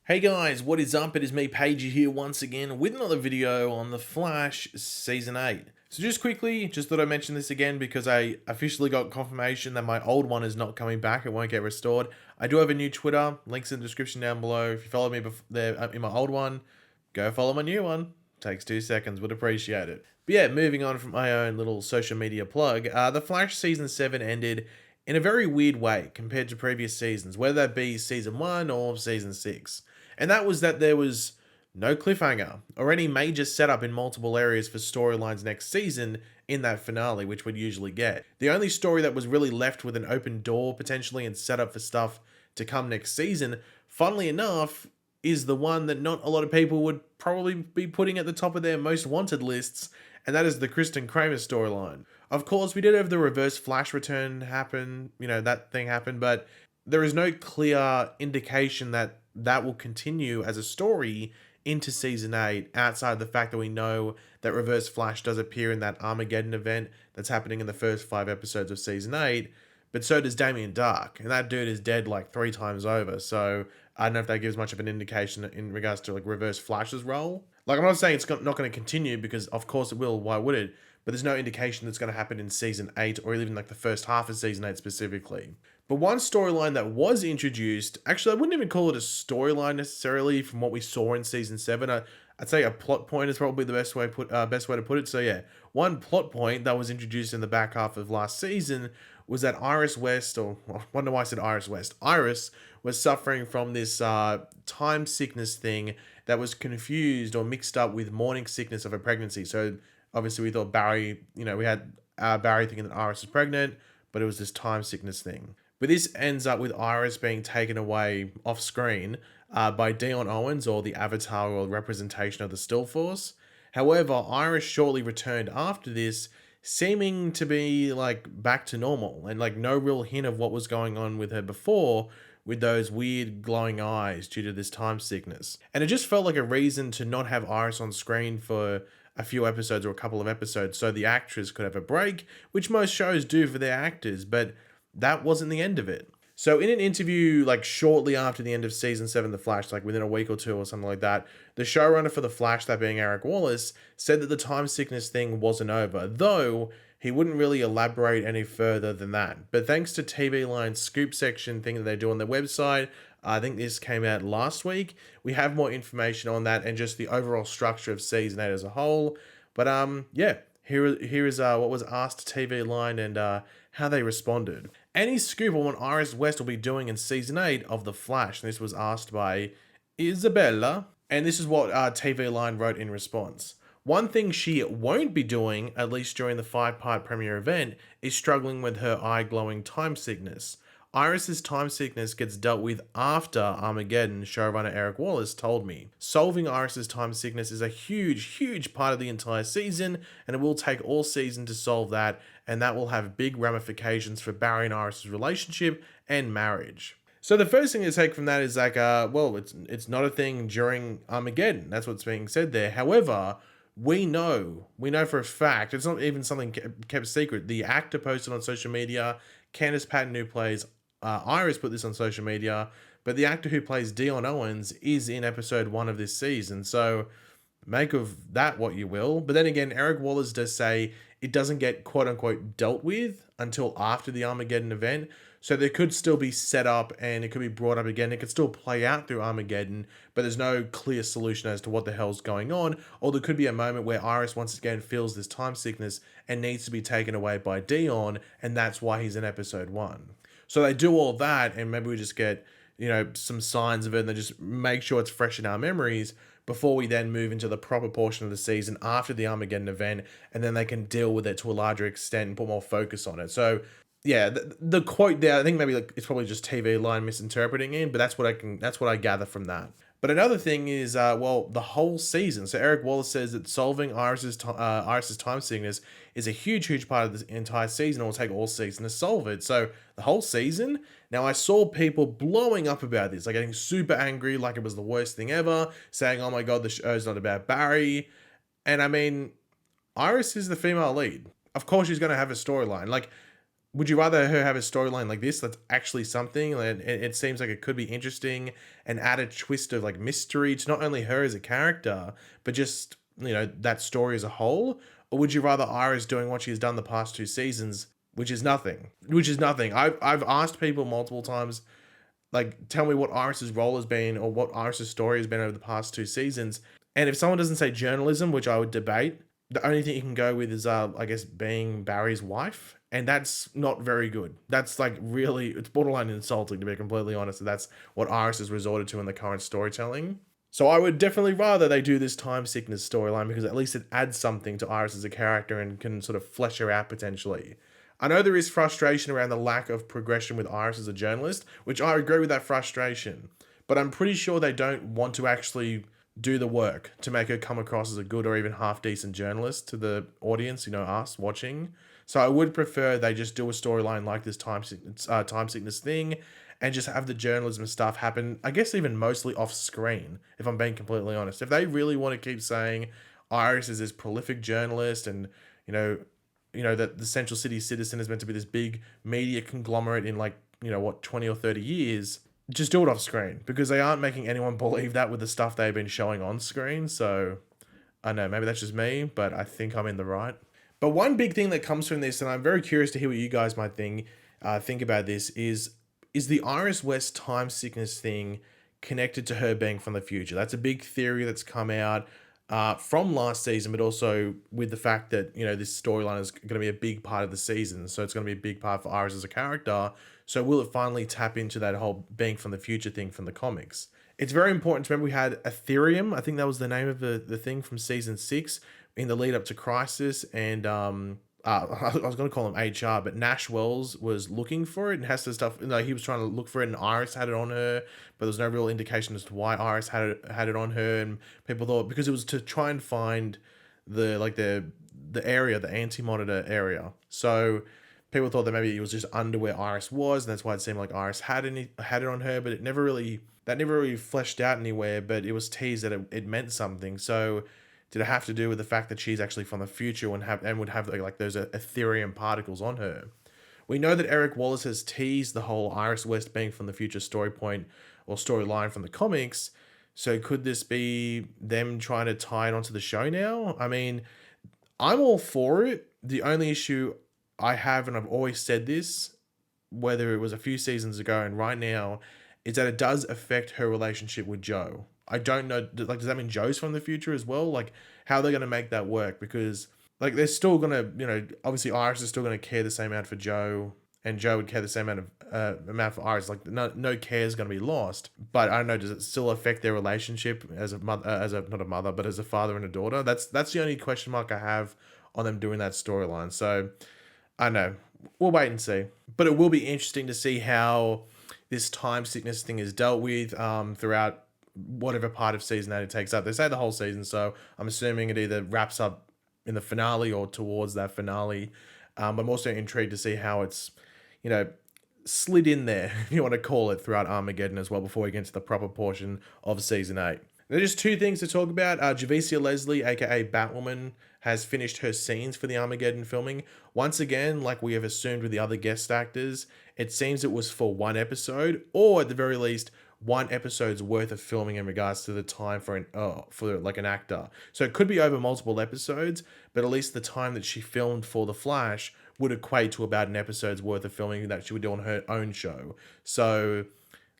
Hey guys, what is up? It is me, Pagey, here once again with another video on The Flash Season 8. So just quickly, just thought I'd mention this again because I officially got confirmation that my old one is not coming back. It won't get restored. I do have a new Twitter. Links in the description down below. If you follow me there in my old one, go follow my new one. Takes 2 seconds. Would appreciate it. But yeah, moving on from my own little social media plug. The Flash Season 7 ended in a very weird way compared to previous seasons, whether that be Season 1 or Season 6. And that was that there was no cliffhanger or any major setup in multiple areas for storylines next season in that finale, which we'd usually get. The only story that was really left with an open door potentially and set up for stuff to come next season, funnily enough, is the one that not a lot of people would probably be putting at the top of their most wanted lists, and that is the Kristen Kramer storyline. Of course, we did have the Reverse Flash return happen, that thing happened, but there is no clear indication that that will continue as a story into season 8 outside of the fact that we know that Reverse Flash does appear in that Armageddon event that's happening in the first 5 episodes of season 8, but so does Damien Dark, and that dude is dead like 3 times over, so I don't know if that gives much of an indication in regards to like Reverse Flash's role. Like, I'm not saying it's not going to continue, because of course it will, why would it? But there's no indication that's going to happen in season 8 or even like the first half of season 8 specifically. But one storyline that was introduced, actually I wouldn't even call it a storyline necessarily from what we saw in season 7. I'd say a plot point is probably the best way to put it. So yeah, one plot point that was introduced in the back half of last season was that Iris West, or I wonder why I said Iris West, Iris was suffering from this time sickness thing that was confused or mixed up with morning sickness of a pregnancy. So obviously we thought Barry, we had Barry thinking that Iris was pregnant, but it was this time sickness thing. But this ends up with Iris being taken away off screen by Dion Owens, or the avatar or representation of the Still Force. However, Iris shortly returned after this, seeming to be like back to normal and like no real hint of what was going on with her before, with those weird glowing eyes due to this time sickness. And it just felt like a reason to not have Iris on screen for a few episodes or a couple of episodes so the actress could have a break, which most shows do for their actors, but that wasn't the end of it. So in an interview, like shortly after the end of season 7 of The Flash, like within a week or two or something like that, the showrunner for The Flash, that being Eric Wallace, said that the time sickness thing wasn't over, though he wouldn't really elaborate any further than that. But thanks to TV Line's scoop section thing that they do on their website, I think this came out last week, we have more information on that and just the overall structure of season 8 as a whole. But yeah, here is what was asked to TV Line and how they responded. Any scoop on what Iris West will be doing in season 8 of The Flash? And this was asked by Isabella, and this is what TV Line wrote in response. One thing she won't be doing, at least during the 5-part premiere event, is struggling with her eye-glowing time sickness. Iris's time sickness gets dealt with after Armageddon, showrunner Eric Wallace told me. Solving Iris's time sickness is a huge part of the entire season, and it will take all season to solve that, and that will have big ramifications for Barry and Iris's relationship and marriage. So the first thing to take from that is like, well, it's not a thing during Armageddon. That's what's being said there. However, we know for a fact, it's not even something kept secret. The actor posted on social media, Candice Patton, who plays Iris, put this on social media, but the actor who plays Dion Owens is in episode 1 of this season, so make of that what you will. But then again, Eric Wallace does say it doesn't get quote-unquote dealt with until after the Armageddon event, so there could still be set up and it could be brought up again. It could still play out through Armageddon, but there's no clear solution as to what the hell's going on, or there could be a moment where Iris once again feels this time sickness and needs to be taken away by Dion, and that's why he's in episode 1. So they do all that, and maybe we just get, some signs of it, and they just make sure it's fresh in our memories before we then move into the proper portion of the season after the Armageddon event, and then they can deal with it to a larger extent and put more focus on it. So yeah, the quote there, I think maybe it's probably just TV Line misinterpreting it, but that's what I gather from that. But another thing is, the whole season. So Eric Wallace says that solving Iris's time sickness is a huge part of the entire season. It will take all season to solve it. So the whole season. Now I saw people blowing up about this, like getting super angry, like it was the worst thing ever, saying, "Oh my god, the show's not about Barry." And I mean, Iris is the female lead. Of course, she's going to have a storyline. Like, Would you rather her have a storyline like this that's actually something, and it seems like it could be interesting and add a twist of like mystery to not only her as a character, but just, that story as a whole? Or would you rather Iris doing what she's done the past two seasons, which is nothing? Which is nothing. I've asked people multiple times, like, tell me what Iris's role has been or what Iris's story has been over the past two seasons. And if someone doesn't say journalism, which I would debate, the only thing you can go with is, I guess, being Barry's wife. And that's not very good. That's like really, it's borderline insulting, to be completely honest. That's what Iris has resorted to in the current storytelling. So I would definitely rather they do this time sickness storyline, because at least it adds something to Iris as a character and can sort of flesh her out potentially. I know there is frustration around the lack of progression with Iris as a journalist, which I agree with that frustration. But I'm pretty sure they don't want to actually do the work to make her come across as a good or even half decent journalist to the audience, us watching. So I would prefer they just do a storyline like this time sickness thing, and just have the journalism stuff happen, I guess even mostly off screen, if I'm being completely honest. If they really want to keep saying Iris is this prolific journalist, and, that the Central City Citizen is meant to be this big media conglomerate in, like, 20 or 30 years, just do it off screen, because they aren't making anyone believe that with the stuff they've been showing on screen. So I know, maybe that's just me, but I think I'm in the right. But one big thing that comes from this, and I'm very curious to hear what you guys might think about this, is the Iris West time sickness thing connected to her being from the future? That's a big theory that's come out from last season, but also with the fact that, this storyline is going to be a big part of the season. So it's going to be a big part for Iris as a character. So will it finally tap into that whole being from the future thing from the comics? It's very important to remember we had Ethereum. I think that was the name of the thing from season 6 in the lead up to Crisis. And I was going to call him HR, but Nash Wells was looking for it and has to stuff. He was trying to look for it, and Iris had it on her, but there's no real indication as to why Iris had it on her. And people thought because it was to try and find the area, the anti-monitor area. So people thought that maybe it was just under where Iris was, and that's why it seemed like Iris had it on her, but it never really fleshed out anywhere. But it was teased that it meant something. So did it have to do with the fact that she's actually from the future and would have like those Ethereum particles on her? We know that Eric Wallace has teased the whole Iris West being from the future story point or storyline from the comics. So could this be them trying to tie it onto the show now? I mean, I'm all for it. The only issue I have, and I've always said this, whether it was a few seasons ago and right now, is that it does affect her relationship with Joe. I don't know, like, does that mean Joe's from the future as well? Like, how are they going to make that work? Because, like, they're still going to, obviously Iris is still going to care the same amount for Joe, and Joe would care the same amount for Iris. Like, no care is going to be lost. But I don't know, does it still affect their relationship as a mother, not a mother, but as a father and a daughter? That's the only question mark I have on them doing that storyline. So I don't know. We'll wait and see. But it will be interesting to see how this time sickness thing is dealt with throughout whatever part of season 8 it takes up. They say the whole season, so I'm assuming it either wraps up in the finale or towards that finale. I'm also intrigued to see how it's, slid in there, if you want to call it, throughout Armageddon as well, before we get to the proper portion of season 8. There's just two things to talk about. Javicia Leslie, aka Batwoman, has finished her scenes for the Armageddon filming. Once again, like we have assumed with the other guest actors, it seems it was for one episode, or at the very least, one episode's worth of filming in regards to the time for an actor. So it could be over multiple episodes, but at least the time that she filmed for The Flash would equate to about an episode's worth of filming that she would do on her own show. So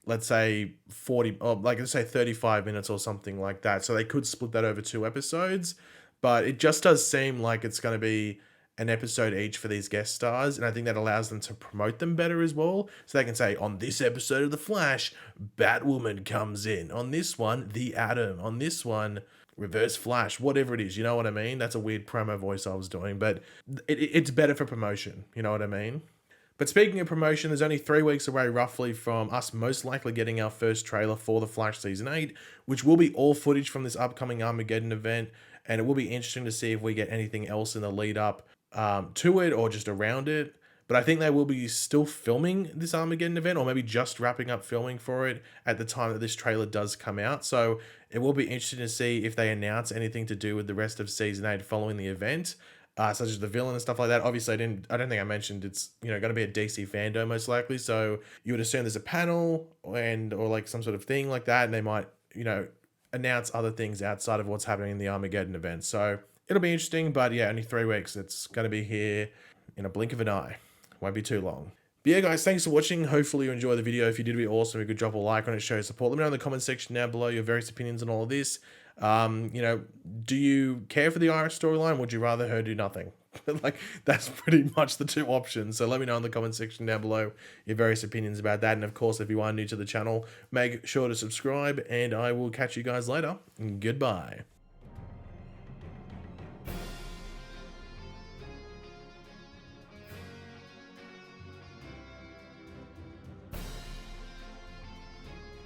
let's say 35 minutes or something like that. So they could split that over 2 episodes, but it just does seem like it's going to be an episode each for these guest stars, and I think that allows them to promote them better as well. So they can say, on this episode of The Flash, Batwoman comes in. On this one, The Atom. On this one, Reverse Flash. Whatever it is, you know what I mean? That's a weird promo voice I was doing, but it's better for promotion, you know what I mean? But speaking of promotion, there's only 3 weeks away roughly from us most likely getting our first trailer for The Flash Season 8, which will be all footage from this upcoming Armageddon event, and it will be interesting to see if we get anything else in the lead up to it or just around it. But I think they will be still filming this Armageddon event, or maybe just wrapping up filming for it at the time that this trailer does come out. So it will be interesting to see if they announce anything to do with the rest of Season 8 following the event. such as the villain and stuff like that. Obviously, I don't think I mentioned it's, going to be a DC fandom most likely. So you would assume there's a panel or like some sort of thing like that, and they might, announce other things outside of what's happening in the Armageddon event. So it'll be interesting, but yeah, only 3 weeks. It's going to be here in a blink of an eye. Won't be too long. But yeah, guys, thanks for watching. Hopefully you enjoyed the video. If you did, it'd be awesome. You could drop a like on it, show support. Let me know in the comment section down below your various opinions on all of this. Do you care for the Iris storyline? Would you rather her do nothing? Like, that's pretty much the 2 options. So let me know in the comment section down below your various opinions about that. And of course, if you are new to the channel, make sure to subscribe, and I will catch you guys later. Goodbye.